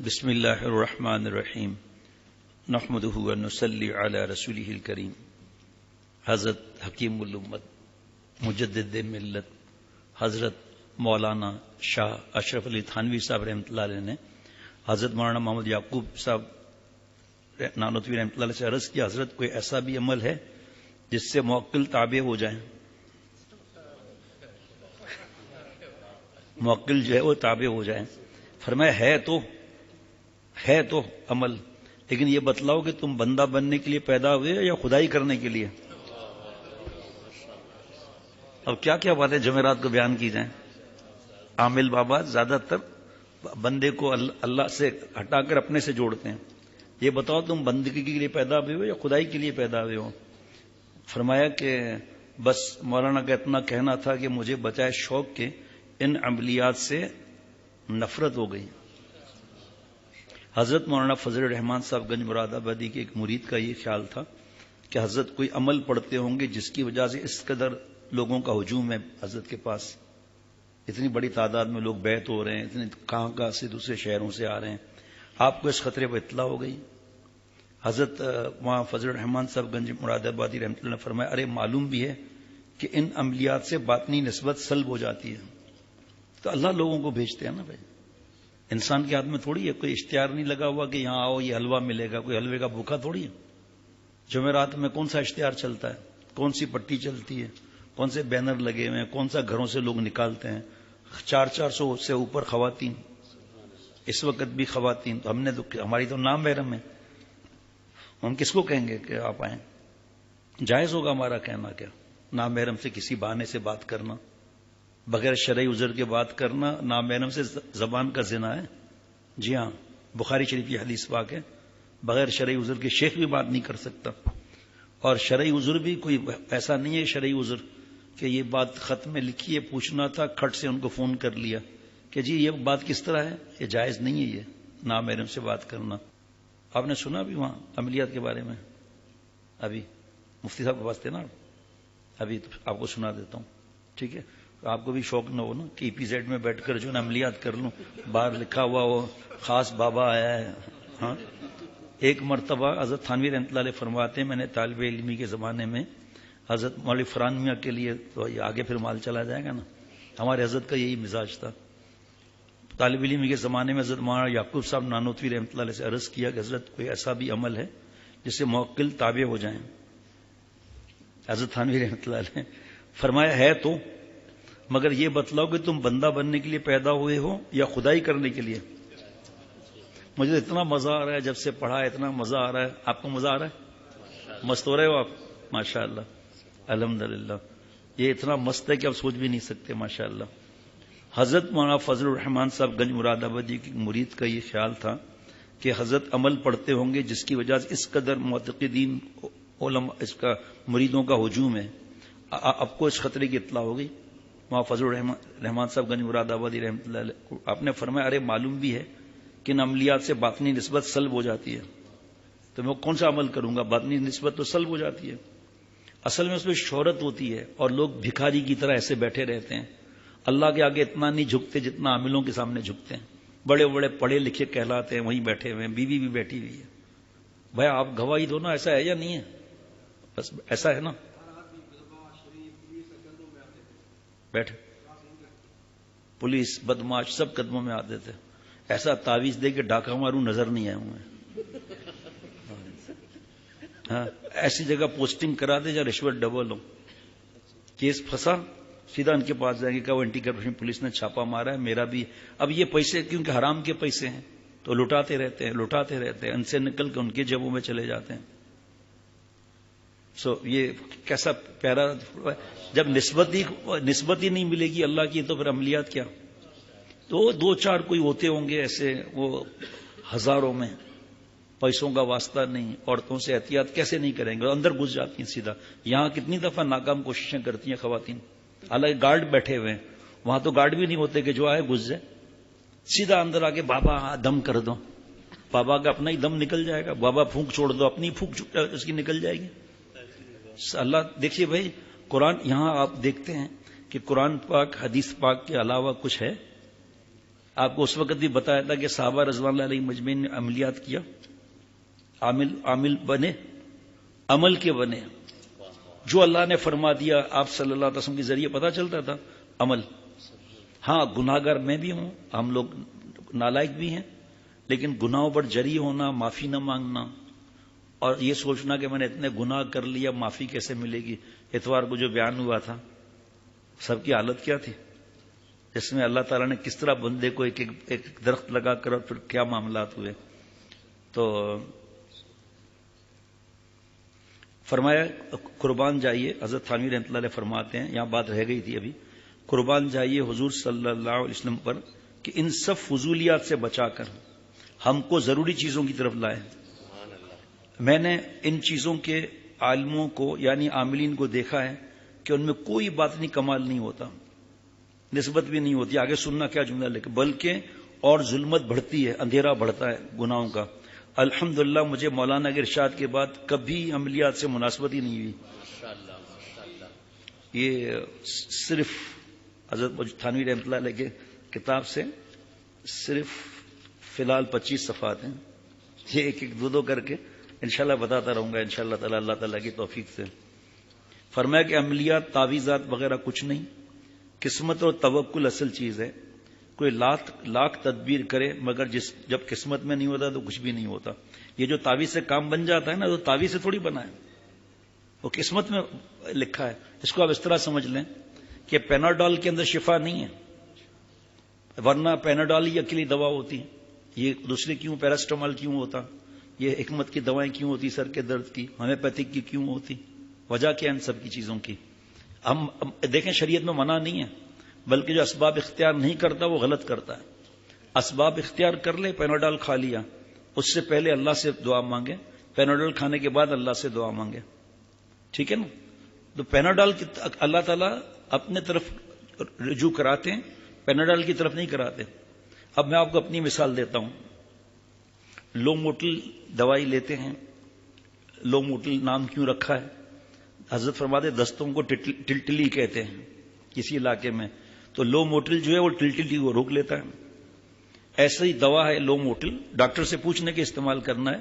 بسم اللہ الرحمن الرحیم نحمدہ و نصلی علی رسولہ الکریم. حضرت حکیم الامت مجدد ملت حضرت مولانا شاہ اشرف علی تھانوی صاحب رحمۃ اللہ علیہ نے حضرت مولانا محمد یعقوب صاحب نانوتوی رحمۃ اللہ علیہ سے عرض کیا، حضرت کوئی ایسا بھی عمل ہے جس سے موکل تابع ہو جائیں؟ موکل جو ہے وہ تابع ہو جائیں. فرمایا ہے تو عمل، لیکن یہ بتلاؤ کہ تم بندہ بننے کے لیے پیدا ہوئے یا خدائی کرنے کے لیے؟ اب کیا کیا باتیں جمعرات کو بیان کی جائیں. عامل بابا زیادہ تر بندے کو اللہ سے ہٹا کر اپنے سے جوڑتے ہیں. یہ بتاؤ تم بندگی کے لیے پیدا ہوئے ہو یا خدائی کے لیے پیدا ہوئے ہو؟ فرمایا کہ بس مولانا کا اتنا کہنا تھا کہ مجھے بچائے شوق کے ان عملیات سے نفرت ہو گئی. حضرت مولانا فضل الرحمان صاحب گنج مراد آبادی کے ایک مرید کا یہ خیال تھا کہ حضرت کوئی عمل پڑھتے ہوں گے جس کی وجہ سے اس قدر لوگوں کا ہجوم ہے حضرت کے پاس، اتنی بڑی تعداد میں لوگ بیعت ہو رہے ہیں، اتنے کہاں سے دوسرے شہروں سے آ رہے ہیں، آپ کو اس خطرے پر اطلاع ہو گئی. حضرت مولانا فضل الرحمان صاحب گنج مراد آبادی رحمۃ اللہ نے فرمایا، ارے معلوم بھی ہے کہ ان عملیات سے باطنی نسبت سلب ہو جاتی ہے. تو اللہ لوگوں کو بھیجتے ہیں نا بھائی، انسان کے ہاتھ میں تھوڑی ہے، کوئی اشتہار نہیں لگا ہوا کہ یہاں آؤ یہ حلوہ ملے گا، کوئی حلوے کا بھوکا تھوڑی ہے. جمعرات میں کون سا اشتہار چلتا ہے، کون سی پٹی چلتی ہے، کون سے بینر لگے ہوئے ہیں، کون سا گھروں سے لوگ نکالتے ہیں. 400 سے اوپر خواتین، اس وقت بھی خواتین. تو ہم نے تو ہماری تو نام محرم ہے، ہم کس کو کہیں گے کہ آپ آئیں؟ جائز ہوگا ہمارا کہنا کیا؟ نام محرم سے کسی بہانے سے بات کرنا، بغیر شرعی عذر کے بات کرنا نام محرم سے زبان کا زنا ہے. جی ہاں، بخاری شریف کی حدیث پاک ہے، بغیر شرعی عذر کے شیخ بھی بات نہیں کر سکتا. اور شرعی عذر بھی کوئی ایسا نہیں ہے شرعی عذر کہ یہ بات خط میں لکھی ہے، پوچھنا تھا کھٹ سے ان کو فون کر لیا کہ جی یہ بات کس طرح ہے. یہ جائز نہیں ہے یہ نام محرم سے بات کرنا. آپ نے سنا بھی وہاں عملیات کے بارے میں، ابھی مفتی صاحب کے پاس تھے نا، ابھی تو آپ کو سنا دیتا ہوں، ٹھیک ہے؟ آپ کو بھی شوق نہ ہو نا کہ پی زیڈ میں بیٹھ کر جو نا عملیات کر لوں. باہر لکھا ہوا وہ خاص بابا آیا ہے. ہاں، ایک مرتبہ حضرت تھانوی رحمۃ اللہ علیہ فرماتے ہیں، میں نے طالب علمی کے زمانے میں حضرت مولوی فرحان میاں کے لیے، تو یہ آگے پھر مال چلا جائے گا نا، ہمارے حضرت کا یہی مزاج تھا. طالب علمی کے زمانے میں حضرت مولانا یعقوب صاحب نانوتوی رحمۃ اللہ علیہ سے عرض کیا کہ حضرت کوئی ایسا بھی عمل ہے جس سے موکل تابع ہو جائیں؟ حضرت تھانوی رحمۃ اللہ علیہ فرمایا، ہے تو، مگر یہ بتلاؤ کہ تم بندہ بننے کے لیے پیدا ہوئے ہو یا خدائی کرنے کے لیے؟ مجھے اتنا مزہ آ رہا ہے جب سے پڑھا، اتنا مزہ آ رہا ہے. آپ کو مزہ آ رہا ہے؟ مست ہو رہے ہو آپ؟ ماشاء اللہ، الحمدللہ. یہ اتنا مست ہے کہ آپ سوچ بھی نہیں سکتے، ماشاء اللہ. حضرت مولانا فضل الرحمان صاحب گنج مراد آبادی کی مرید کا یہ خیال تھا کہ حضرت عمل پڑھتے ہوں گے جس کی وجہ سے اس قدر معتقدین علماء اس کا مریدوں کا ہجوم ہے. آپ کو اس خطرے کی اطلاع ہو گئی. مولانا فضل الرحمان صاحب گنج مراد آبادی رحمۃ اللہ علیہ آپ نے فرمایا، ارے معلوم بھی ہے کہ ان عملیات سے باطنی نسبت سلب ہو جاتی ہے. تو میں کون سا عمل کروں گا؟ باطنی نسبت تو سلب ہو جاتی ہے. اصل میں اس میں شہرت ہوتی ہے اور لوگ بھکاری کی طرح ایسے بیٹھے رہتے ہیں، اللہ کے آگے اتنا نہیں جھکتے جتنا عاملوں کے سامنے جھکتے ہیں. بڑے بڑے پڑھے لکھے کہلاتے ہیں، وہیں بیٹھے ہوئے ہیں، بیوی بھی بیٹھی ہوئی ہے. بھائی آپ گواہی دو نا، ایسا ہے یا نہیں ہے؟ بس ایسا ہے نا، بیٹھے پولیس بدماش سب قدموں میں آتے تھے. ایسا تعویذ دے کے ڈاکہ ماروں نظر نہیں آئے ہوئے. ہاں، ایسی جگہ پوسٹنگ کرا دے جہاں رشوت ڈبل ہو، کیس پھنسا سیدھا ان کے پاس جائیں گے کہ وہ اینٹی کرپشن پولیس نے چھاپا مارا ہے، میرا بھی. اب یہ پیسے کیونکہ حرام کے پیسے ہیں تو لٹاتے رہتے ہیں، ان سے نکل کے ان کے جیبوں میں چلے جاتے ہیں. یہ کیسا پیارا. جب نسبت ہی نہیں ملے گی اللہ کی تو پھر عملیات کیا؟ تو 2-4 کوئی ہوتے ہوں گے ایسے، وہ ہزاروں میں، پیسوں کا واسطہ نہیں، عورتوں سے احتیاط کیسے نہیں کریں گے، اندر گھس جاتی ہیں سیدھا. یہاں کتنی دفعہ ناکام کوششیں کرتی ہیں خواتین، حالانکہ گارڈ بیٹھے ہوئے ہیں، وہاں تو گارڈ بھی نہیں ہوتے کہ جو آئے گھس جائے. سیدھا اندر آ کے بابا دم کر دو، بابا کا اپنا ہی دم نکل جائے گا. بابا پھونک چھوڑ دو، اپنی پھونک اس کی نکل جائے گی. اللہ دیکھیے بھائی، قرآن یہاں آپ دیکھتے ہیں کہ قرآن پاک حدیث پاک کے علاوہ کچھ ہے؟ آپ کو اس وقت بھی بتایا تھا کہ صحابہ رضوان اللہ علیہ مجمعین نے عملیات کیا، عامل بنے، عمل کے بنے، جو اللہ نے فرما دیا آپ صلی اللہ علیہ وسلم کے ذریعے پتا چلتا تھا عمل۔ ہاں گناہگار میں بھی ہوں، ہم لوگ نالائق بھی ہیں، لیکن گناہوں پر جری ہونا، معافی نہ مانگنا اور یہ سوچنا کہ میں نے اتنے گناہ کر لیا معافی کیسے ملے گی۔ اتوار کو جو بیان ہوا تھا سب کی حالت کیا تھی، جس میں اللہ تعالیٰ نے کس طرح بندے کو ایک درخت لگا کر اور پھر کیا معاملات ہوئے۔ تو فرمایا قربان جائیے، حضرت تھانوی رحمۃ اللہ علیہ فرماتے ہیں، یہاں بات رہ گئی تھی ابھی، قربان جائیے حضور صلی اللہ علیہ وسلم پر کہ ان سب فضولیات سے بچا کر ہم کو ضروری چیزوں کی طرف لائے۔ میں نے ان چیزوں کے عالموں کو یعنی عاملین کو دیکھا ہے کہ ان میں کوئی بات نہیں کمال نہیں ہوتا، نسبت بھی نہیں ہوتی، آگے سننا کیا جملہ لکھے، بلکہ اور ظلمت بڑھتی ہے، اندھیرا بڑھتا ہے گناہوں کا۔ الحمدللہ مجھے مولانا کے ارشاد کے بعد کبھی عملیات سے مناسبت ہی نہیں ہوئی۔ یہ صرف حضرت تھانوی رحمۃ اللہ علیہ کے کتاب سے صرف فی الحال 25 صفحات ہیں، یہ ایک ایک دو کر کے انشاءاللہ بتاتا رہوں گا انشاءاللہ تعالی، اللہ تعالیٰ کی توفیق سے۔ فرمایا کہ عملیات تعویذات وغیرہ کچھ نہیں، قسمت اور توکل اصل چیز ہے۔ کوئی لاکھ تدبیر کرے مگر جب قسمت میں نہیں ہوتا تو کچھ بھی نہیں ہوتا۔ یہ جو تعویذ سے کام بن جاتا ہے نا، تو تعویذ سے تھوڑی بنا ہے، وہ قسمت میں لکھا ہے۔ اس کو آپ اس طرح سمجھ لیں کہ پیناڈول کے اندر شفا نہیں ہے، ورنہ پیناڈول ہی اکیلی دوا ہوتی، یہ دوسری کیوں پیراسٹامال کیوں ہوتا، یہ حکمت کی دوائیں کیوں ہوتی، سر کے درد کی ہومیوپیتھک کی کیوں ہوتی، وجہ کیا ان سب کی چیزوں کی؟ ہم دیکھیں شریعت میں منع نہیں ہے، بلکہ جو اسباب اختیار نہیں کرتا وہ غلط کرتا ہے۔ اسباب اختیار کر لے، پیناڈول کھا لیا، اس سے پہلے اللہ سے دعا مانگے، پیناڈول کھانے کے بعد اللہ سے دعا مانگے، ٹھیک ہے نا؟ تو پیناڈول کی اللہ تعالیٰ اپنے طرف رجوع کراتے ہیں، پیناڈول کی طرف نہیں کراتے۔ اب میں آپ کو اپنی مثال دیتا ہوں۔ لو موٹل دوائی لیتے ہیں، لو موٹل نام کیوں رکھا ہے؟ حضرت فرماتے دستوں کو ٹلٹلی کہتے ہیں کسی علاقے میں، تو لو موٹل جو ہے وہ ٹلٹلی کو روک لیتا ہے۔ ایسا ہی دوا ہے لو موٹل، ڈاکٹر سے پوچھنے کے استعمال کرنا ہے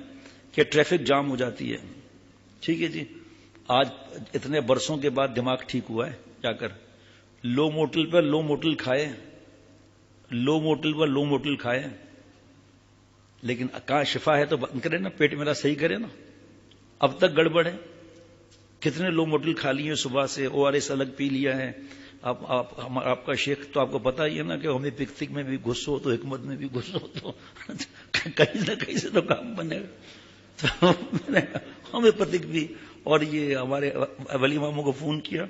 کہ ٹریفک جام ہو جاتی ہے، ٹھیک ہے جی، آج اتنے برسوں کے بعد دماغ ٹھیک ہوا ہے جا کر، لو موٹل پر لو موٹل کھائے، لو موٹل پر لو موٹل کھائے، لیکن کہاں شفا ہے تو کرے نا، پیٹ میرا صحیح کرے نا، اب تک گڑبڑ ہے۔ کتنے لو موٹل کھا لیے صبح سے، او آر ایس الگ پی لیا ہے۔ آپ کا شیخ تو آپ کو پتا ہی ہے نا کہ ہومیوپیتھک میں بھی گھس ہو تو حکمت میں بھی گھس ہو تو کہیں نہ کہیں سے تو کام بنے گا۔ تو میں نے ہومیوپیتھک بھی، اور یہ ہمارے ولی ماموں کو فون کیا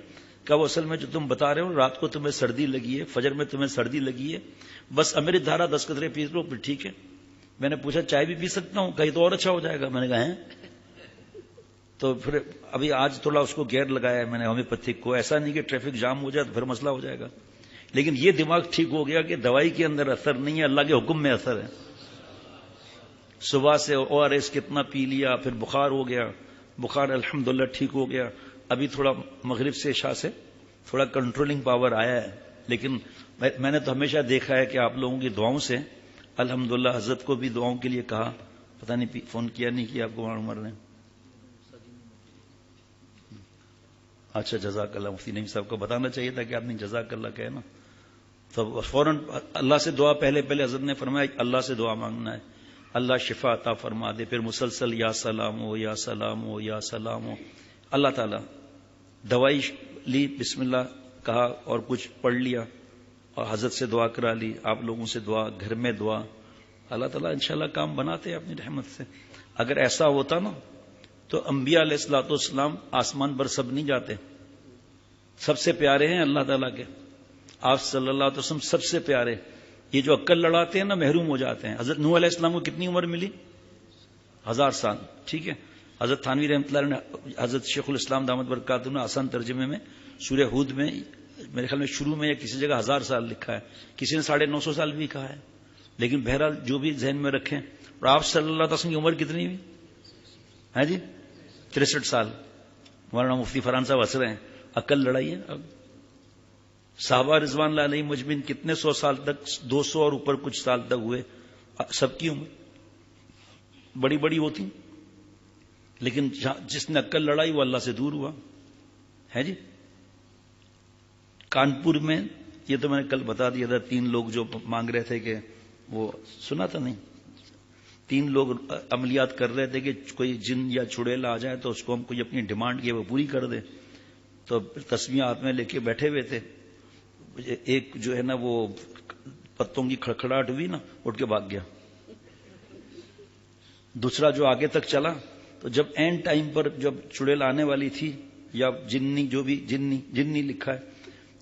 کہ وہ اصل میں جو تم بتا رہے ہو، رات کو تمہیں سردی لگی ہے، فجر میں تمہیں سردی لگی ہے، بس امرت دھارا 10 قطرے پی لو پھر ٹھیک ہے۔ میں نے پوچھا چائے بھی پی سکتا ہوں؟ کہیں تو اور اچھا ہو جائے گا۔ میں نے کہا ہیں، تو پھر ابھی آج تھوڑا اس کو گیئر لگایا ہے میں نے ہومیوپیتھک کو، ایسا نہیں کہ ٹریفک جام ہو جائے تو پھر مسئلہ ہو جائے گا، لیکن یہ دماغ ٹھیک ہو گیا کہ دوائی کے اندر اثر نہیں ہے، اللہ کے حکم میں اثر ہے۔ صبح سے او آر ایس کتنا پی لیا، پھر بخار ہو گیا، بخار الحمدللہ ٹھیک ہو گیا، ابھی تھوڑا مغرب سے عشاء سے تھوڑا کنٹرولنگ پاور آیا ہے، لیکن میں نے تو ہمیشہ دیکھا ہے کہ آپ لوگوں کی دعاؤں سے الحمدللہ، حضرت کو بھی دعاؤں کے لیے کہا، پتہ نہیں فون کیا نہیں کیا آپ کو عمر نے؟ اچھا جزاک اللہ، مفتی نعیم صاحب کو بتانا چاہیے تھا کہ آپ نے جزاک اللہ کہے نا، تو فوراً اللہ سے دعا، پہلے حضرت نے فرمایا اللہ سے دعا مانگنا ہے، اللہ شفا عطا فرما دے، پھر مسلسل یا سلام ہو یا سلام ہو یا سلام ہو۔ اللہ تعالیٰ دوائی لی، بسم اللہ کہا اور کچھ پڑھ لیا اور حضرت سے دعا کرا لی، آپ لوگوں سے دعا، گھر میں دعا، اللہ تعالیٰ انشاءاللہ کام بناتے ہیں اپنی رحمت سے۔ اگر ایسا ہوتا نا تو انبیاء علیہ الصلوۃ والسلام آسمان پر سب نہیں جاتے، سب سے پیارے ہیں اللہ تعالیٰ کے، آپ صلی اللہ علیہ وسلم سب سے پیارے۔ یہ جو عقل لڑاتے ہیں نا محروم ہو جاتے ہیں۔ حضرت نوح علیہ السلام کو کتنی عمر ملی؟ 1000 سال، ٹھیک ہے۔ حضرت تھانوی رحمۃ اللہ نے، حضرت شیخ الاسلام دامت برکاتہ نے آسان ترجمے میں سورہ ہود میں میرے خیال میں شروع میں یا کسی جگہ 1000 سال لکھا ہے، کسی نے 950 سال بھی کہا ہے، لیکن بہرحال جو بھی ذہن میں رکھیں۔ اور آپ صلی اللہ علیہ وسلم کی عمر کتنی ہوئی ہے جی؟ 63 سال۔ مولانا مفتی فرحان صاحب ہنس رہے ہیں، عقل لڑائی ہے اب صحابہ رضوان اللہ علیہم مجمعین کتنے 100 سال تک، 200 اور اوپر کچھ سال تک ہوئے، سب کی عمر بڑی بڑی ہوتی، لیکن جس نے عقل لڑائی وہ اللہ سے دور ہوا ہے جی۔ کانپور میں یہ تو میں نے کل بتا دیا تھا، 3 لوگ جو مانگ رہے تھے کہ وہ سنا تھا نہیں، 3 لوگ عملیات کر رہے تھے کہ کوئی جن یا چڑیلا آ جائے تو اس کو ہم کوئی اپنی ڈیمانڈ کی وہ پوری کر دیں، تو تسبیح ہاتھ میں لے کے بیٹھے ہوئے تھے، ایک جو ہے نا وہ پتوں کی کھڑکھڑاہٹ ہوئی نا، اٹھ کے بھاگ گیا، دوسرا جو آگے تک چلا، تو جب اینڈ ٹائم پر جب چڑیل آنے والی تھی یا جنی، جو بھی جنی لکھا ہے،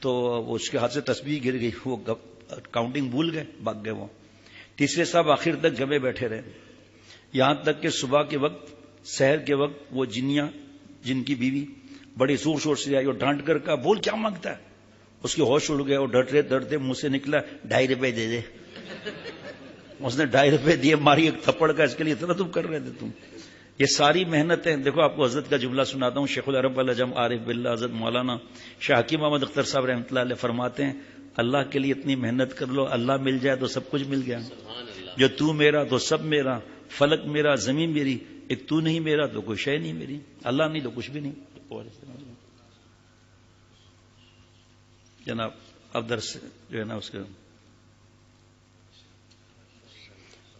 تو اس کے ہاتھ سے تسبیح گر گئی، وہ کاؤنٹنگ بھول گئے، بھاگ گئے وہ۔ تیسرے صاحب آخر تک جمے بیٹھے رہے، یہاں تک کہ صبح کے وقت، سحر کے وقت، وہ جنیاں، جن کی بیوی بڑی زور شور سے آئی اور ڈانٹ کر کہا بول کیا مانگتا ہے، اس کے ہوش اڑ گئے اور ڈرتے ڈرتے منہ سے نکلا 2.5 روپے دے دے، اس نے 2.5 روپے دیے، ماری ایک تھپڑ کا، اس کے لیے اتنا تم کر رہے تھے تم۔ یہ ساری محنتیں دیکھو، آپ کو حضرت کا جملہ سناتا ہوں، شیخ العرب العجم عارف باللہ حضرت مولانا شاہ حکیم محمد اختر صاحب رحمۃ اللہ علیہ فرماتے ہیں، اللہ کے لیے اتنی محنت کر لو، اللہ مل جائے تو سب کچھ مل گیا، جو تو میرا تو سب میرا، فلک میرا زمین میری، ایک تو نہیں میرا تو کوئی شے نہیں میری، اللہ نہیں تو کچھ بھی نہیں۔ جناب اب درس جو ہے نا اس کا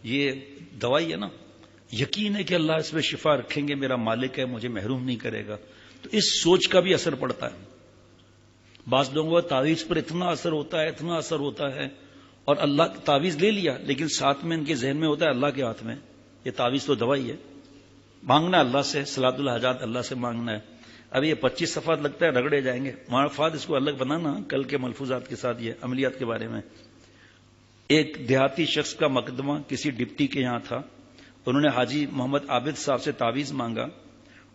یہ دوائی ہے نا، یقین ہے کہ اللہ اس میں شفا رکھیں گے، میرا مالک ہے، مجھے محروم نہیں کرے گا، تو اس سوچ کا بھی اثر پڑتا ہے۔ بعض لوگوں کو تعویذ پر اتنا اثر ہوتا ہے، اتنا اثر ہوتا ہے، اور اللہ تعویذ لے لیا، لیکن ساتھ میں ان کے ذہن میں ہوتا ہے اللہ کے ہاتھ میں، یہ تعویذ تو دوائی ہے، مانگنا اللہ سے، صلاۃ الحاجات اللہ سے مانگنا ہے۔ اب یہ 25 صفحات لگتا ہے، رگڑے جائیں گے، معرفات اس کو الگ بنانا کل کے ملفوظات کے ساتھ، یہ عملیات کے بارے میں۔ ایک دیہاتی شخص کا مقدمہ کسی ڈپٹی کے یہاں تھا، انہوں نے حاجی محمد عابد صاحب سے تعویذ مانگا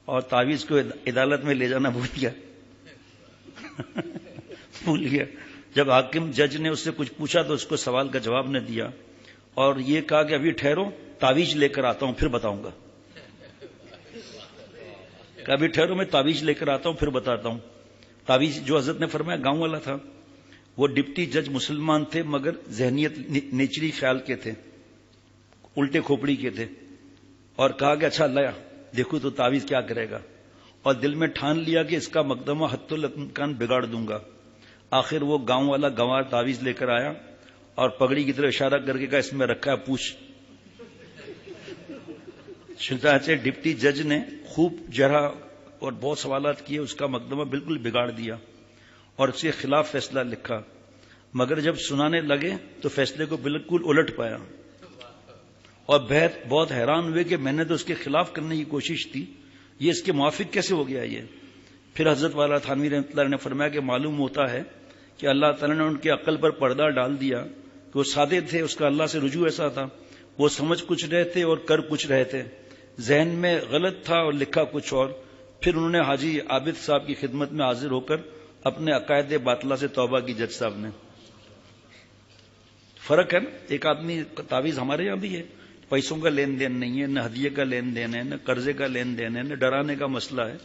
اور تعویذ کو عدالت میں لے جانا بھول گیا بھول گیا۔ جب حاکم جج نے اس سے کچھ پوچھا تو اس کو سوال کا جواب نہ دیا اور یہ کہا کہ ابھی ٹھہرو، تعویذ لے کر آتا ہوں پھر بتاؤں گا، کہ ابھی ٹھہرو میں تعویذ لے کر آتا ہوں پھر بتاتا ہوں۔ تعویذ جو حضرت نے فرمایا گاؤں والا تھا، وہ ڈپٹی جج مسلمان تھے مگر ذہنیت نیچری خیال کے تھے، الٹے کھوپڑی کے تھے، اور کہا کہ اچھا اللہ دیکھو تو تعویذ کیا کرے گا، اور دل میں ٹھان لیا کہ اس کا مقدمہ حتی الامکان بگاڑ دوں گا۔ آخر وہ گاؤں والا گنوار تعویذ لے کر آیا اور پگڑی کی طرف اشارہ کر کے کہا اس میں رکھا ہے پوچھ۔ چنانچہ ڈپٹی جج نے خوب جرح اور بہت سوالات کیے، اس کا مقدمہ بالکل بگاڑ دیا اور اس کے خلاف فیصلہ لکھا، مگر جب سنانے لگے تو فیصلے کو بالکل الٹ پایا اور بہت حیران ہوئے کہ میں نے تو اس کے خلاف کرنے کی کوشش تھی، یہ اس کے موافق کیسے ہو گیا یہ۔ پھر حضرت والا تھانوی رحمۃ اللہ نے فرمایا کہ معلوم ہوتا ہے کہ اللہ تعالیٰ نے ان کے عقل پر پردہ ڈال دیا کہ وہ سادے تھے، اس کا اللہ سے رجوع ایسا تھا، وہ سمجھ کچھ رہے تھے اور کر کچھ رہے تھے، ذہن میں غلط تھا اور لکھا کچھ اور۔ پھر انہوں نے حاجی عابد صاحب کی خدمت میں حاضر ہو کر اپنے عقائد باطلہ سے توبہ کی جج صاحب نے۔ فرق ہے نا، ایک آدمی تعویذ ہمارے یہاں بھی ہے، پیسوں کا لین دین نہیں ہے، نہ ہدیے کا لین دین ہے، نہ قرضے کا لین دین ہے، نہ ڈرانے کا مسئلہ ہے،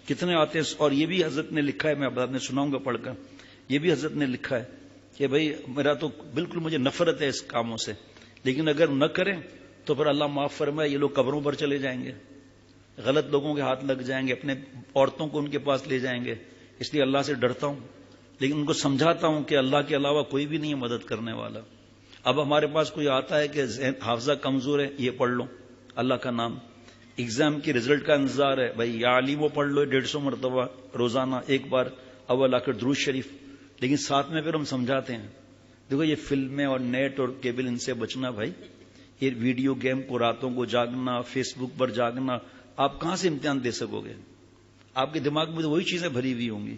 کتنے آتے ہیں، اور یہ بھی حضرت نے لکھا ہے، میں بعد میں سناؤں گا پڑھ کر، یہ بھی حضرت نے لکھا ہے کہ بھئی میرا تو بالکل مجھے نفرت ہے اس کاموں سے، لیکن اگر نہ کریں تو پھر اللہ معاف فرمائے یہ لوگ قبروں پر چلے جائیں گے، غلط لوگوں کے ہاتھ لگ جائیں گے، اپنے عورتوں کو ان کے پاس لے جائیں گے، اس لیے اللہ سے ڈرتا ہوں، لیکن ان کو سمجھاتا ہوں کہ اللہ کے علاوہ کوئی بھی نہیں ہے مدد کرنے والا۔ اب ہمارے پاس کوئی آتا ہے کہ حافظہ کمزور ہے، یہ پڑھ لو اللہ کا نام، ایگزام کی رزلٹ کا انتظار ہے، بھائی یا علیم وہ پڑھ لو 150 مرتبہ روزانہ ایک بار اول آخر درود شریف، لیکن ساتھ میں پھر ہم سمجھاتے ہیں دیکھو یہ فلمیں اور نیٹ اور کیبل ان سے بچنا بھائی، یہ ویڈیو گیم کو راتوں کو جاگنا، فیس بک پر جاگنا، آپ کہاں سے امتحان دے سکو گے؟ آپ کے دماغ میں تو وہی چیزیں بھری ہوئی ہوں گی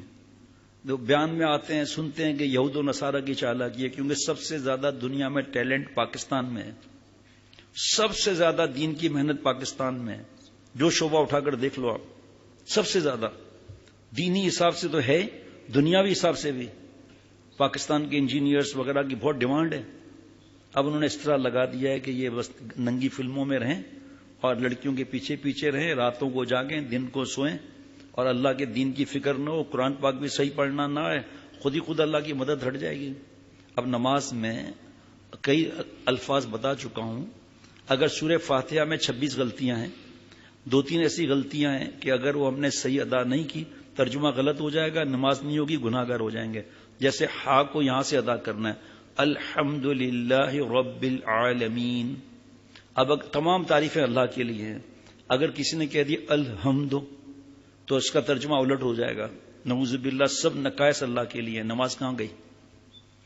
جو بیان میں آتے ہیں، سنتے ہیں کہ یہود و نصارہ کی چالاکی ہے، کیونکہ سب سے زیادہ دنیا میں ٹیلنٹ پاکستان میں ہے، سب سے زیادہ دین کی محنت پاکستان میں ہے، جو شعبہ اٹھا کر دیکھ لو آپ، سب سے زیادہ دینی حساب سے تو ہے، دنیاوی حساب سے بھی پاکستان کے انجینئرز وغیرہ کی بہت ڈیمانڈ ہے۔ اب انہوں نے اس طرح لگا دیا ہے کہ یہ بس ننگی فلموں میں رہیں اور لڑکیوں کے پیچھے پیچھے رہیں، راتوں کو جاگیں، دن کو سوئیں، اور اللہ کے دین کی فکر نہ ہو، قرآن پاک بھی صحیح پڑھنا نہ ہے، خود ہی خود اللہ کی مدد ہٹ جائے گی. اب نماز میں کئی الفاظ بتا چکا ہوں. اگر سورہ فاتحہ میں 26 غلطیاں ہیں، 2-3 ایسی غلطیاں ہیں کہ اگر وہ ہم نے صحیح ادا نہیں کی ترجمہ غلط ہو جائے گا، نماز نہیں ہوگی، گناہ گار ہو جائیں گے. جیسے ہا کو یہاں سے ادا کرنا ہے، الحمدللہ رب العالمین. اب تمام تعریفیں اللہ کے لیے ہیں. اگر کسی نے کہہ دی الحمد تو اس کا ترجمہ الٹ ہو جائے گا، نعوذ باللہ سب نقائص اللہ کے لیے. نماز کہاں گئی؟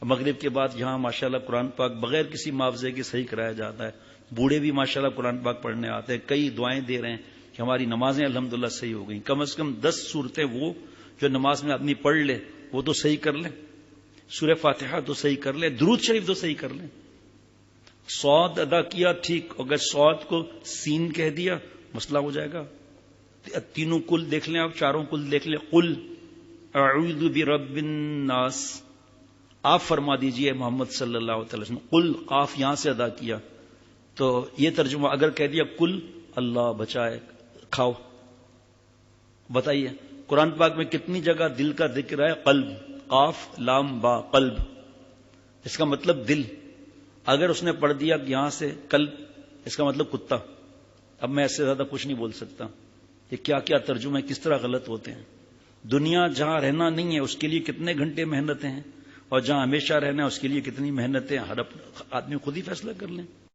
مغرب کے بعد یہاں ماشاءاللہ قرآن پاک بغیر کسی معاوضے کے صحیح کرایا جاتا ہے. بوڑھے بھی ماشاءاللہ قرآن پاک پڑھنے آتے ہیں، کئی دعائیں دے رہے ہیں کہ ہماری نمازیں الحمدللہ صحیح ہو گئیں. کم از کم 10 صورتیں وہ جو نماز میں آدمی پڑھ لے وہ تو صحیح کر لیں. سورہ فاتحہ تو صحیح کر لیں، درود شریف تو صحیح کر لیں. صاد ادا کیا ٹھیک، اگر صاد کو سین کہہ دیا مسئلہ ہو جائے گا. تینوں کل دیکھ لیں، آپ چاروں کل دیکھ لیں. قل اعوذ برب الناس، آپ فرما دیجئے محمد صلی اللہ علیہ وسلم. قل قاف یہاں سے ادا کیا تو یہ ترجمہ. اگر کہہ دیا کل اللہ بچائے کھاؤ. بتائیے قرآن پاک میں کتنی جگہ دل کا ذکر ہے؟ قلب، قاف لام با قلب، اس کا مطلب دل. اگر اس نے پڑھ دیا یہاں سے قلب، اس کا مطلب کتا. اب میں اس سے زیادہ کچھ نہیں بول سکتا. یہ کیا کیا ترجمے کس طرح غلط ہوتے ہیں. دنیا جہاں رہنا نہیں ہے اس کے لیے کتنے گھنٹے محنتیں ہیں، اور جہاں ہمیشہ رہنا ہے اس کے لیے کتنی محنتیں. ہر آدمی خود ہی فیصلہ کر لیں.